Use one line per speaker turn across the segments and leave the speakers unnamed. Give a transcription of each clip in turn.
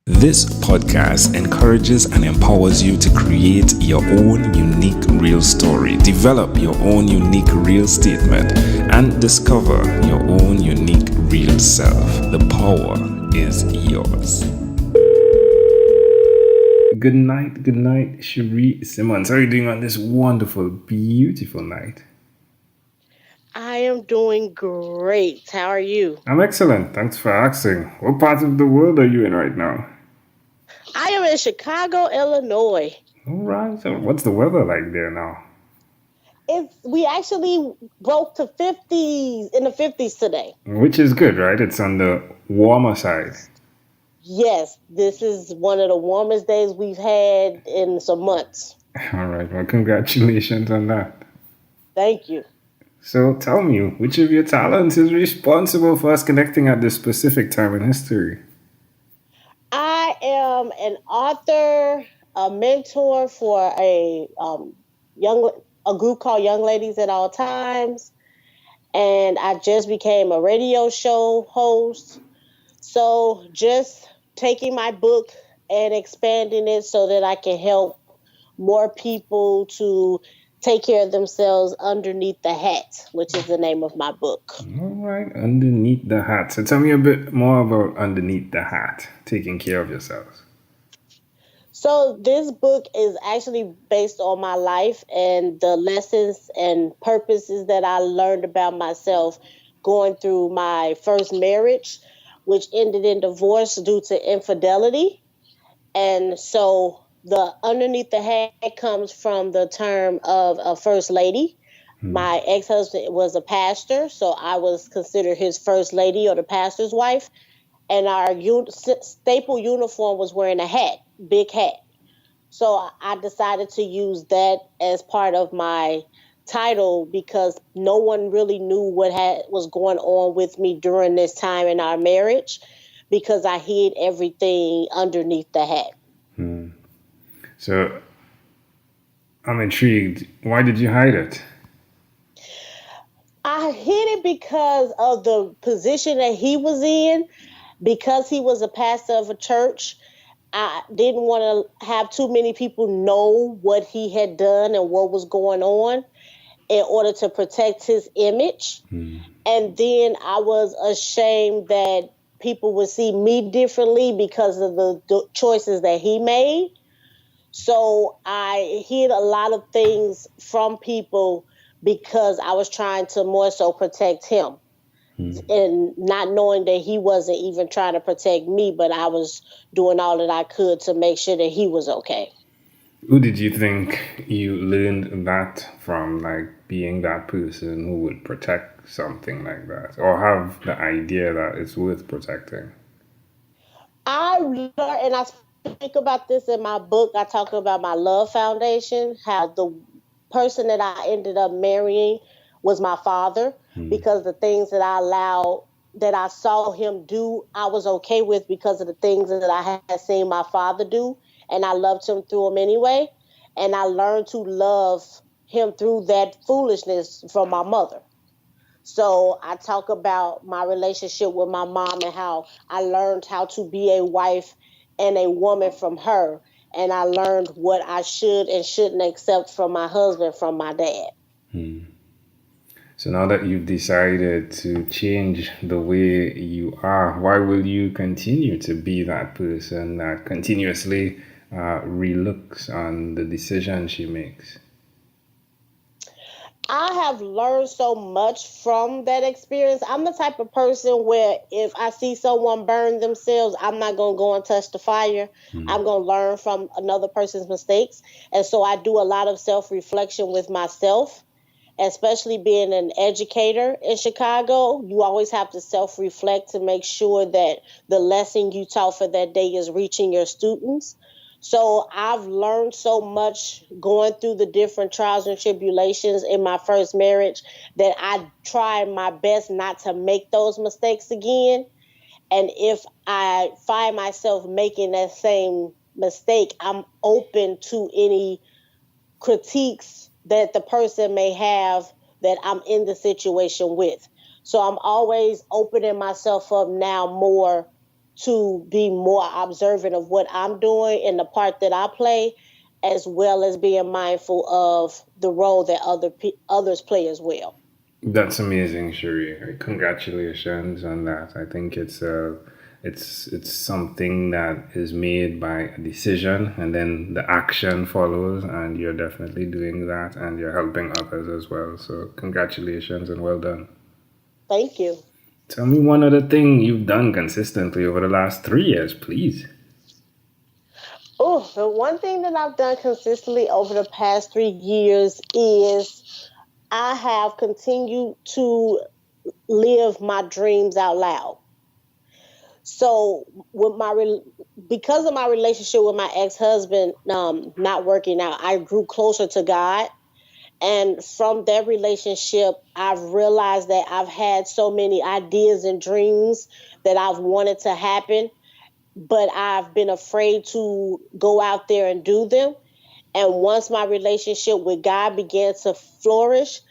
This podcast encourages and empowers you to create your own unique real story, develop your own unique real statement, and discover your own unique real self. The power is yours. Good night, Sherri Simmons. How are you doing on this wonderful, beautiful night?
I am doing great. How are you?
I'm excellent. Thanks for asking. What part of the world are you in right now?
I am in Chicago, Illinois.
All right. So, what's the weather like there now?
We actually broke to 50s in the 50s today.
Which is good, right? It's on the warmer side.
Yes, this is one of the warmest days we've had in some months.
All right. Well, congratulations on that.
Thank you.
So, tell me, which of your talents is responsible for us connecting at this specific time in history?
I am an author, a mentor for a group called Young Ladies at All Times, and I just became a radio show host. So just taking my book and expanding it so that I can help more people to take care of themselves underneath the hat, which is the name of my book.
All right, underneath the hat. So, tell me a bit more about underneath the hat, taking care of yourselves.
So this book is actually based on my life and the lessons and purposes that I learned about myself going through my first marriage, which ended in divorce due to infidelity. And so the underneath the hat comes from the term of a first lady. My ex-husband was a pastor, so I was considered his first lady or the pastor's wife. And our staple uniform was wearing a hat, big hat. So I decided to use that as part of my title because no one really knew what was going on with me during this time in our marriage because I hid everything underneath the hat.
So, I'm intrigued. Why did you hide it?
I hid it because of the position that he was in. Because he was a pastor of a church, I didn't want to have too many people know what he had done and what was going on in order to protect his image. And then I was ashamed that people would see me differently because of the choices that he made. So I hid a lot of things from people because I was trying to more so protect him. And not knowing that he wasn't even trying to protect me, but I was doing all that I could to make sure that he was okay.
Who did you think you learned that from, like being that person who would protect something like that or have the idea that it's worth protecting?
I learned, and I speak about this in my book. I talk about my love foundation, how the person that I ended up marrying was my father because the things that I saw him do, I was okay with because of the things that I had seen my father do. And I loved him through him anyway. And I learned to love him through that foolishness from my mother. So I talk about my relationship with my mom and how I learned how to be a wife and a woman from her. And I learned what I should and shouldn't accept from my husband from my dad.
So now that you've decided to change the way you are, why will you continue to be that person that continuously relooks on the decision she makes?
I have learned so much from that experience. I'm the type of person where if I see someone burn themselves, I'm not going to go and touch the fire. I'm going to learn from another person's mistakes. And so I do a lot of self-reflection with myself, especially being an educator in Chicago. You always have to self-reflect to make sure that the lesson you taught for that day is reaching your students. So I've learned so much going through the different trials and tribulations in my first marriage that I try my best not to make those mistakes again. And if I find myself making that same mistake, I'm open to any critiques that the person may have that I'm in the situation with. So I'm always opening myself up now more to be more observant of what I'm doing and the part that I play, as well as being mindful of the role that others play as well.
That's amazing, Sherri. Congratulations on that. I think it's something that is made by a decision, and then the action follows, and you're definitely doing that, and you're helping others as well. So congratulations and well done.
Thank you.
Tell me one other thing you've done consistently over the last 3 years, please.
Oh, the one thing that I've done consistently over the past 3 years is I have continued to live my dreams out loud. So with because of my relationship with my ex-husband not working out, I grew closer to God. And from that relationship, I've realized that I've had so many ideas and dreams that I've wanted to happen, but I've been afraid to go out there and do them. And once my relationship with God began to flourish,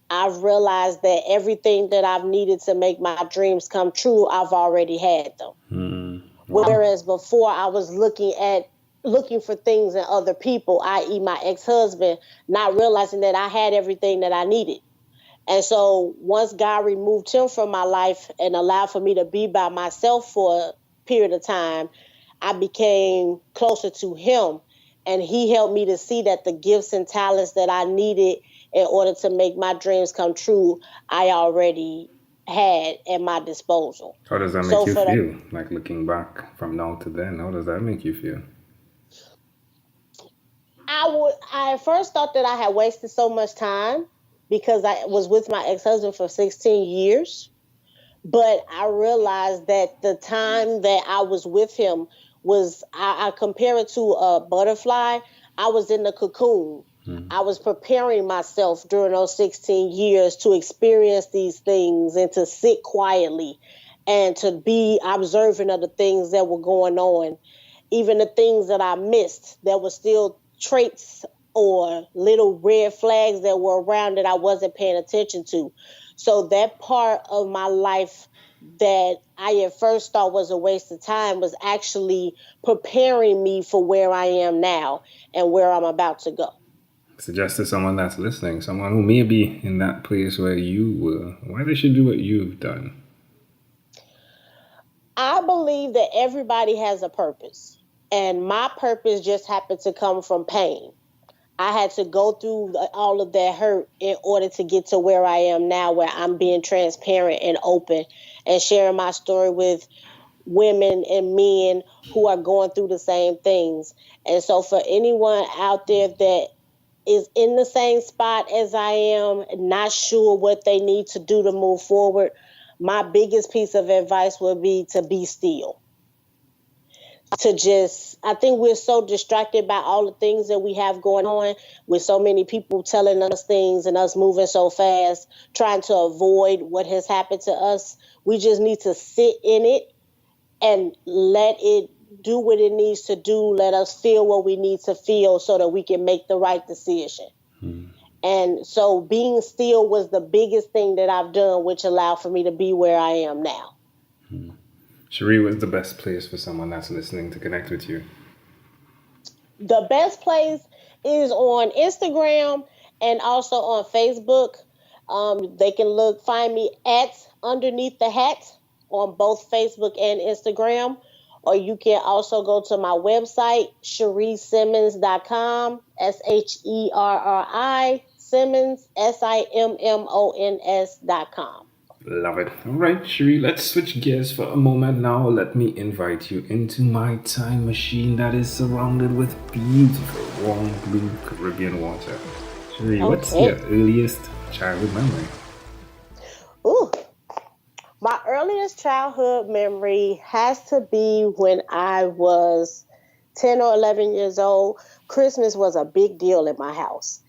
I've realized that everything that I've needed to make my dreams come true, I've already had them.
Wow.
Whereas before I was looking for things in other people, i.e. my ex-husband, not realizing that I had everything that I needed. And so once God removed him from my life and allowed for me to be by myself for a period of time, I became closer to him. And he helped me to see that the gifts and talents that I needed in order to make my dreams come true, I already had at my disposal.
How does that make
So
you
for the
feel? Like looking back from now to then, how does that make you feel?
I at first thought that I had wasted so much time because I was with my ex-husband for 16 years. But I realized that the time that I was with him was, I compare it to a butterfly. I was in the cocoon. I was preparing myself during those 16 years to experience these things and to sit quietly and to be observant of the things that were going on. Even the things that I missed, there were still traits or little red flags that were around that I wasn't paying attention to. So that part of my life that I at first thought was a waste of time was actually preparing me for where I am now and where I'm about to go.
Suggest to someone that's listening, someone who may be in that place where you were, why they should do what you've done.
I believe that everybody has a purpose, and my purpose just happened to come from pain. I had to go through all of that hurt in order to get to where I am now, where I'm being transparent and open and sharing my story with women and men who are going through the same things. And so for anyone out there that is in the same spot as I am, not sure what they need to do to move forward, my biggest piece of advice would be to be still. I think we're so distracted by all the things that we have going on, with so many people telling us things and us moving so fast, trying to avoid what has happened to us. We just need to sit in it and let it do what it needs to do. Let us feel what we need to feel so that we can make the right decision. And so being still was the biggest thing that I've done, which allowed for me to be where I am now.
Sherri, what's the best place for someone that's listening to connect with you?
The best place is on Instagram and also on Facebook. They can find me at Underneath the Hat on both Facebook and Instagram. Or you can also go to my website, SherriSimmons.com, SHERRI Simmons, SIMMONS.com.
Love it. All right, Sherri, let's switch gears for a moment now. Let me invite you into my time machine that is surrounded with beautiful, warm blue Caribbean water. Sherri, what's your earliest childhood memory?
Ooh, my earliest childhood memory has to be when I was 10 or 11 years old. Christmas was a big deal in my house.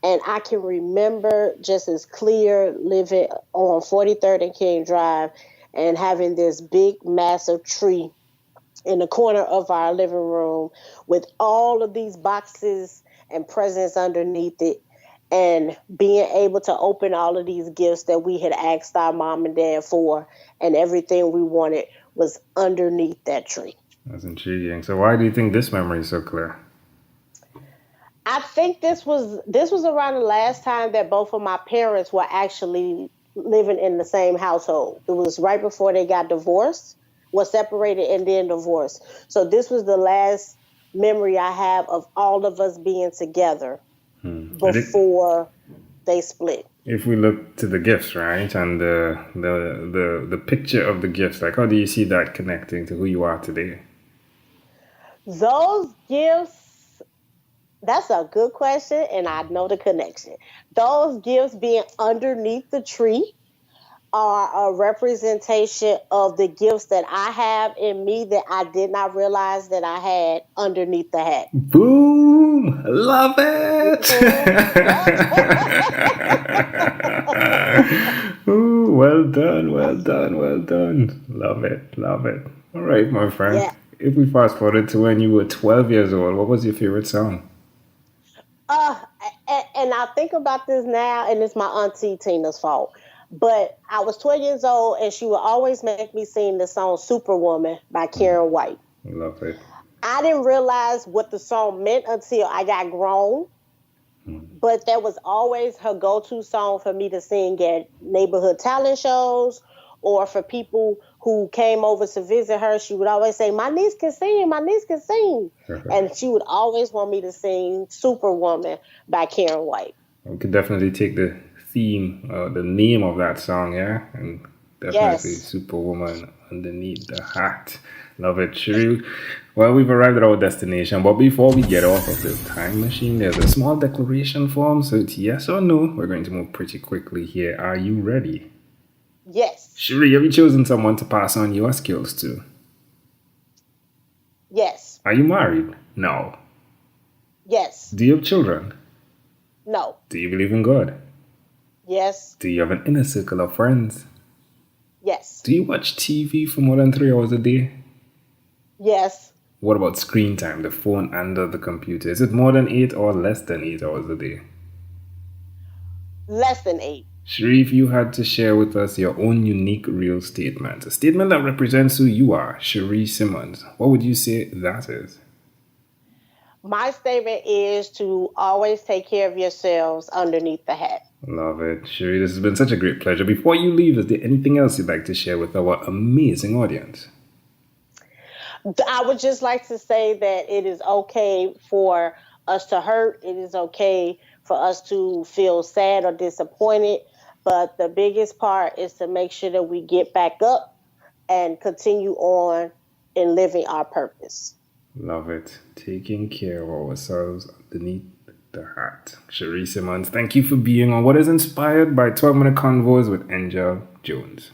And I can remember just as clear living on 43rd and King Drive and having this big, massive tree in the corner of our living room with all of these boxes and presents underneath it, and being able to open all of these gifts that we had asked our mom and dad for, and everything we wanted was underneath that tree.
That's intriguing. So why do you think this memory is so clear?
I think this was around the last time that both of my parents were actually living in the same household. It was right before they got divorced, was separated and then divorced. So this was the last memory I have of all of us being together before they split.
If we look to the gifts, right, and the picture of the gifts, like how do you see that connecting to who you are today?
Those gifts, that's a good question, and I know the connection. Those gifts being underneath the tree are a representation of the gifts that I have in me that I did not realize that I had underneath the hat.
Boom! Love it! Ooh, well done, well done, well done. Love it, love it. All right, my friend.
Yeah.
If we fast forward to when you were 12 years old, what was your favorite song?
And I think about this now, and it's my auntie Tina's fault. But I was 12 years old, and she would always make me sing the song Superwoman by Karen White.
Love it.
I didn't realize what the song meant until I got grown. But that was always her go-to song for me to sing at neighborhood talent shows or for people who came over to visit her. She would always say, my niece can sing, my niece can sing. And she would always want me to sing Superwoman by Karen White.
We could definitely take the theme, the name of that song, yeah? And definitely Superwoman underneath the hat. Love it, Sherri. Well, we've arrived at our destination, but before we get off of this time machine, there's a small declaration form, so it's yes or no. We're going to move pretty quickly here. Are you ready?
Yes.
Sherri, have you chosen someone to pass on your skills to?
Yes.
Are you married? No.
Yes.
Do you have children?
No.
Do you believe in God?
Yes.
Do you have an inner circle of friends?
Yes.
Do you watch TV for more than 3 hours a day?
Yes.
What about screen time, the phone and the computer? Is it more than 8 or less than 8 hours a day?
Less than 8.
Sherri, if you had to share with us your own unique real statement, a statement that represents who you are, Sherri Simmons, what would you say that is?
My statement is to always take care of yourselves underneath the hat.
Love it. Sherri, this has been such a great pleasure. Before you leave, is there anything else you'd like to share with our amazing audience?
I would just like to say that it is okay for us to hurt. It is okay for us to feel sad or disappointed. But the biggest part is to make sure that we get back up and continue on in living our purpose.
Love it. Taking care of ourselves underneath the hat. Sherri Simmons, thank you for being on what is inspired by 12-Minute Convos with Angel Jones.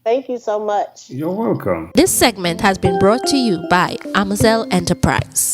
Thank you so much.
You're welcome.
This segment has been brought to you by Amazon Enterprise.